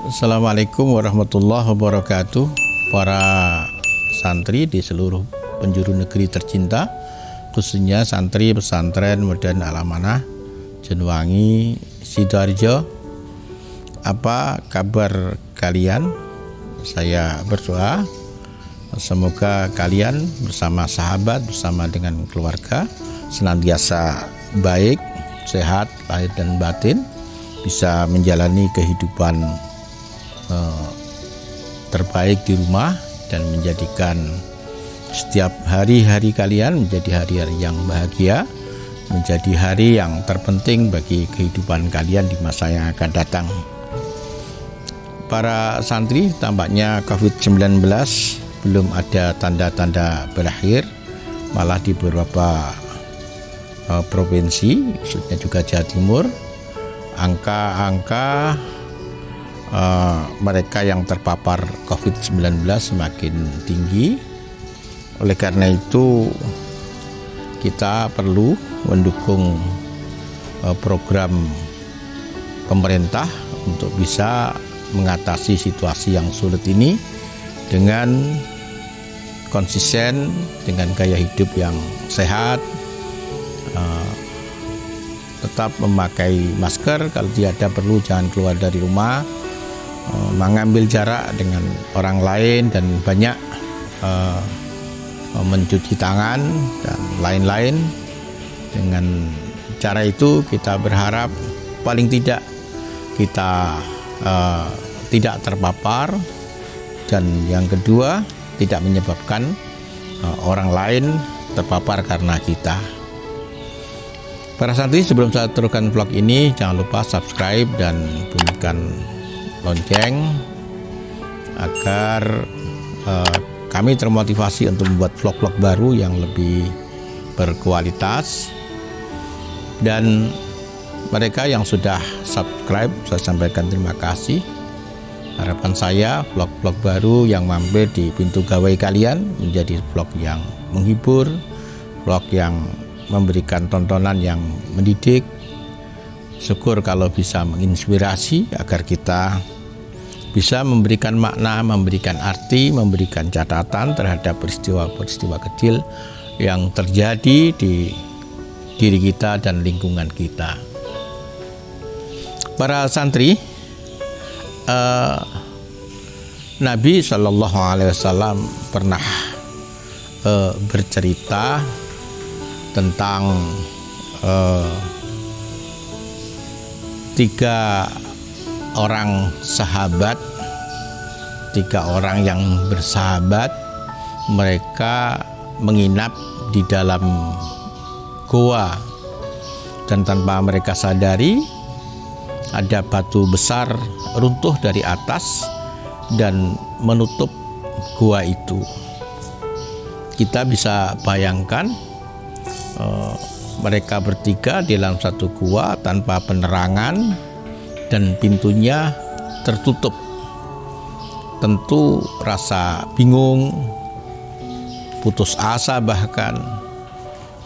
Assalamualaikum warahmatullahi wabarakatuh. Para santri di seluruh penjuru negeri tercinta, khususnya santri pesantren Modern Al-Amanah Jenuwangi Sidoarjo. Apa kabar kalian? Saya berdoa semoga kalian bersama sahabat, bersama dengan keluarga senantiasa baik, sehat, lahir dan batin, bisa menjalani kehidupan terbaik di rumah dan menjadikan setiap hari-hari kalian menjadi hari-hari yang bahagia, menjadi hari yang terpenting bagi kehidupan kalian di masa yang akan datang. Para santri, tampaknya COVID-19 belum ada tanda-tanda berakhir, malah di beberapa provinsi, khususnya juga Jawa Timur, angka-angka mereka yang terpapar COVID-19 semakin tinggi. Oleh karena itu kita perlu mendukung program pemerintah untuk bisa mengatasi situasi yang sulit ini dengan konsisten, dengan gaya hidup yang sehat, tetap memakai masker, kalau tidak ada perlu jangan keluar dari rumah, mengambil jarak dengan orang lain dan banyak mencuci tangan dan lain-lain. Dengan cara itu kita berharap paling tidak kita tidak terpapar, dan yang kedua tidak menyebabkan orang lain terpapar karena kita. Para santri, sebelum saya teruskan vlog ini, jangan lupa subscribe dan bunyikan lonceng agar kami termotivasi untuk membuat vlog-vlog baru yang lebih berkualitas. Dan mereka yang sudah subscribe, saya sampaikan terima kasih. Harapan saya vlog-vlog baru yang mampir di pintu gawai kalian menjadi vlog yang menghibur, vlog yang memberikan tontonan yang mendidik. Syukur kalau bisa menginspirasi agar kita bisa memberikan makna, memberikan arti, memberikan catatan terhadap peristiwa-peristiwa kecil yang terjadi di diri kita dan lingkungan kita. Para santri, Nabi Shallallahu Alaihi Wasallam pernah bercerita tentang tiga orang sahabat, tiga orang yang bersahabat. Mereka menginap di dalam goa, dan tanpa mereka sadari ada batu besar runtuh dari atas dan menutup goa itu. Kita bisa bayangkan mereka bertiga di dalam satu gua tanpa penerangan dan pintunya tertutup. Tentu rasa bingung, putus asa, bahkan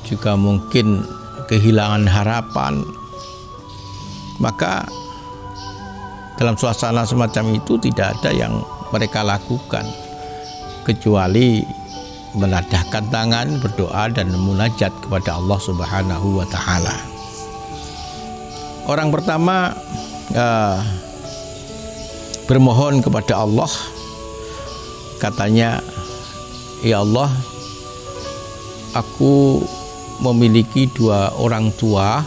juga mungkin kehilangan harapan. Maka dalam suasana semacam itu tidak ada yang mereka lakukan kecuali menadahkan tangan, berdoa dan munajat kepada Allah Subhanahu wa Ta'ala. Orang pertama bermohon kepada Allah, katanya, "Ya Allah, aku memiliki dua orang tua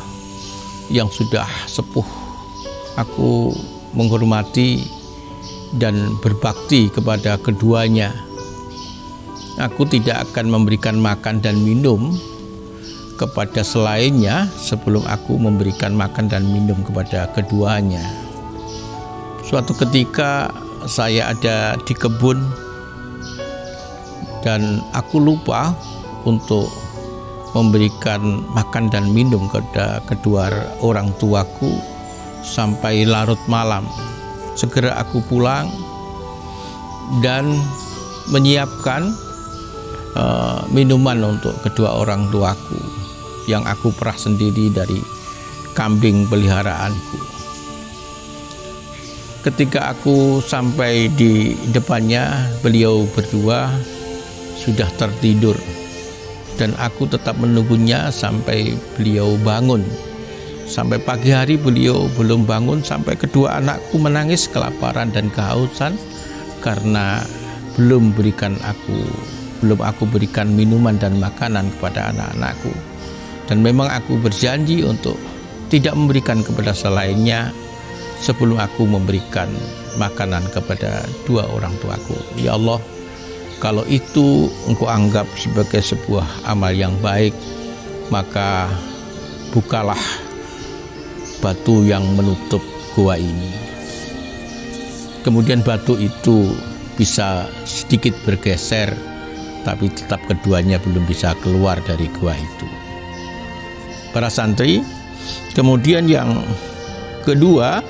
yang sudah sepuh. Aku menghormati dan berbakti kepada keduanya. Aku tidak akan memberikan makan dan minum kepada selainnya sebelum aku memberikan makan dan minum kepada keduanya. Suatu ketika saya ada di kebun dan aku lupa untuk memberikan makan dan minum kepada kedua orang tuaku sampai larut malam. Segera aku pulang dan menyiapkan minuman untuk kedua orang tuaku yang aku perah sendiri dari kambing peliharaanku. Ketika aku sampai di depannya, beliau berdua sudah tertidur dan aku tetap menunggunya sampai beliau bangun. Sampai pagi hari beliau belum bangun, sampai kedua anakku menangis kelaparan dan kehausan karena belum aku berikan minuman dan makanan kepada anak-anakku. Dan memang aku berjanji untuk tidak memberikan kepada selainnya sebelum aku memberikan makanan kepada dua orang tuaku. Ya Allah, kalau itu Engkau anggap sebagai sebuah amal yang baik, maka bukalah batu yang menutup gua ini. Kemudian batu itu bisa sedikit bergeser, tapi tetap keduanya belum bisa keluar dari gua itu. Para santri, kemudian yang kedua,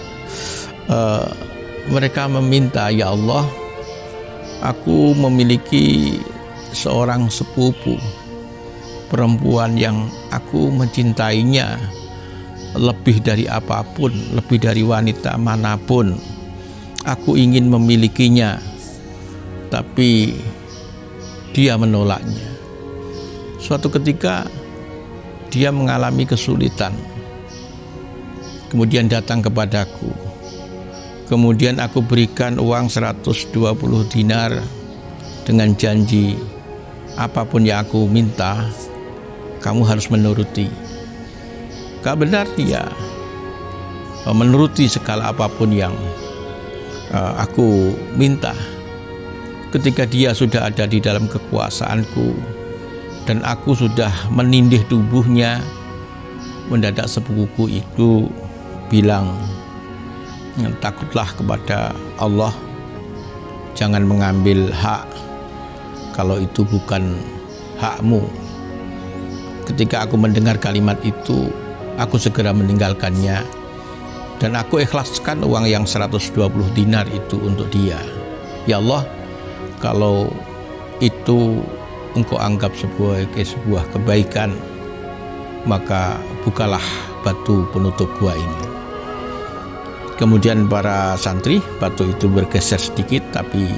mereka meminta, ya Allah, aku memiliki seorang sepupu perempuan yang aku mencintainya lebih dari apapun, lebih dari wanita manapun. Aku ingin memilikinya, tapi dia menolaknya. Suatu ketika dia mengalami kesulitan, kemudian datang kepadaku. Kemudian aku berikan uang 120 dinar dengan janji apapun yang aku minta, kamu harus menuruti. Benar dia menuruti segala apapun yang aku minta. Ketika dia sudah ada di dalam kekuasaanku dan aku sudah menindih tubuhnya, mendadak sepupuku itu bilang, takutlah kepada Allah, jangan mengambil hak kalau itu bukan hakmu. Ketika aku mendengar kalimat itu, aku segera meninggalkannya dan aku ikhlaskan uang yang 120 dinar itu untuk dia. Ya Allah, kalau itu Engkau anggap sebuah kebaikan, maka bukalah batu penutup gua ini. Kemudian para santri, batu itu bergeser sedikit, tapi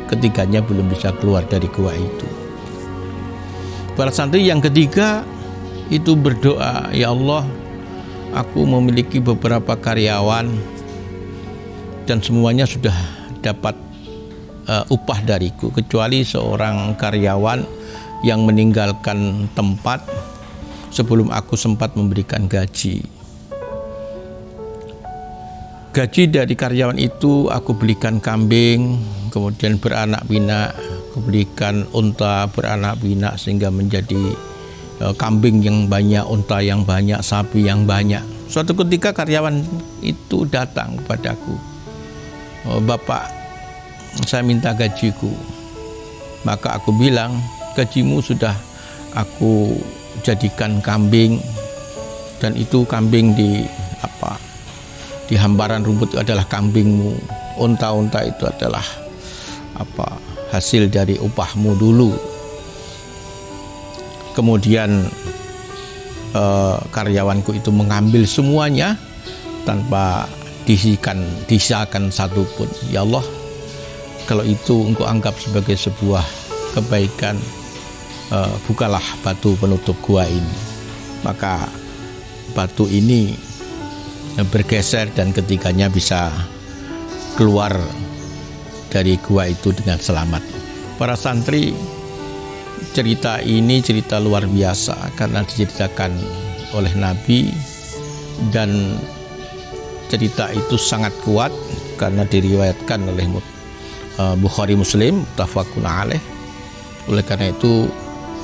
ketiganya belum bisa keluar dari gua itu. Para santri yang ketiga itu berdoa, ya Allah, aku memiliki beberapa karyawan dan semuanya sudah dapat upah dariku, kecuali seorang karyawan yang meninggalkan tempat sebelum aku sempat memberikan gaji. Gaji dari karyawan itu aku belikan kambing, kemudian beranak pinak, aku belikan unta beranak pinak sehingga menjadi kambing yang banyak, unta yang banyak, sapi yang banyak. Suatu ketika karyawan itu datang kepadaku, Bapak, saya minta gajiku. Maka aku bilang, gajimu sudah aku jadikan kambing, dan itu kambing di hamparan rumput itu adalah kambingmu. Unta-unta itu adalah hasil dari upahmu dulu. Kemudian karyawanku itu mengambil semuanya tanpa disisakan satupun. Ya Allah, kalau itu Engkau anggap sebagai sebuah kebaikan, bukalah batu penutup gua ini. Maka batu ini bergeser dan ketiganya bisa keluar dari gua itu dengan selamat. Para santri, cerita ini cerita luar biasa karena diceritakan oleh Nabi, dan cerita itu sangat kuat karena diriwayatkan oleh Bukhari Muslim, muttafaqun alaih. Oleh karena itu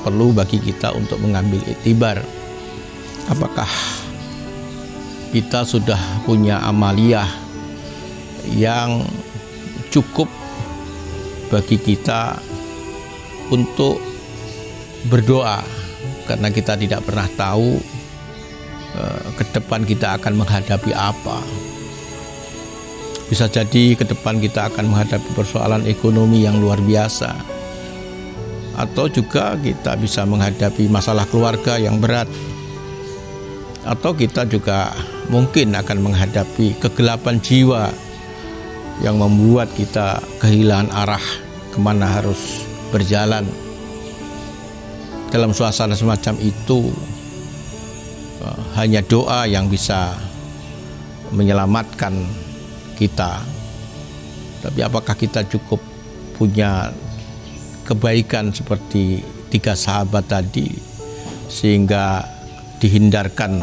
perlu bagi kita untuk mengambil iktibar, apakah kita sudah punya amaliyah yang cukup bagi kita untuk berdoa, karena kita tidak pernah tahu ke depan kita akan menghadapi apa. Bisa jadi ke depan kita akan menghadapi persoalan ekonomi yang luar biasa, atau juga kita bisa menghadapi masalah keluarga yang berat, atau kita juga mungkin akan menghadapi kegelapan jiwa yang membuat kita kehilangan arah kemana harus berjalan. Dalam suasana semacam itu, hanya doa yang bisa menyelamatkan kita. Tapi apakah kita cukup punya kebaikan seperti 3 sahabat tadi sehingga dihindarkan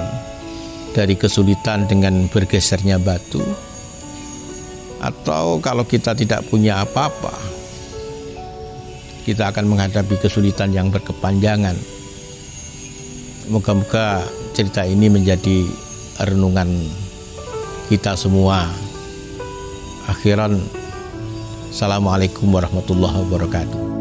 dari kesulitan dengan bergesernya batu? Atau kalau kita tidak punya apa-apa, kita akan menghadapi kesulitan yang berkepanjangan. Moga-moga cerita ini menjadi renungan kita semua. Akhiran, Assalamualaikum warahmatullahi wabarakatuh.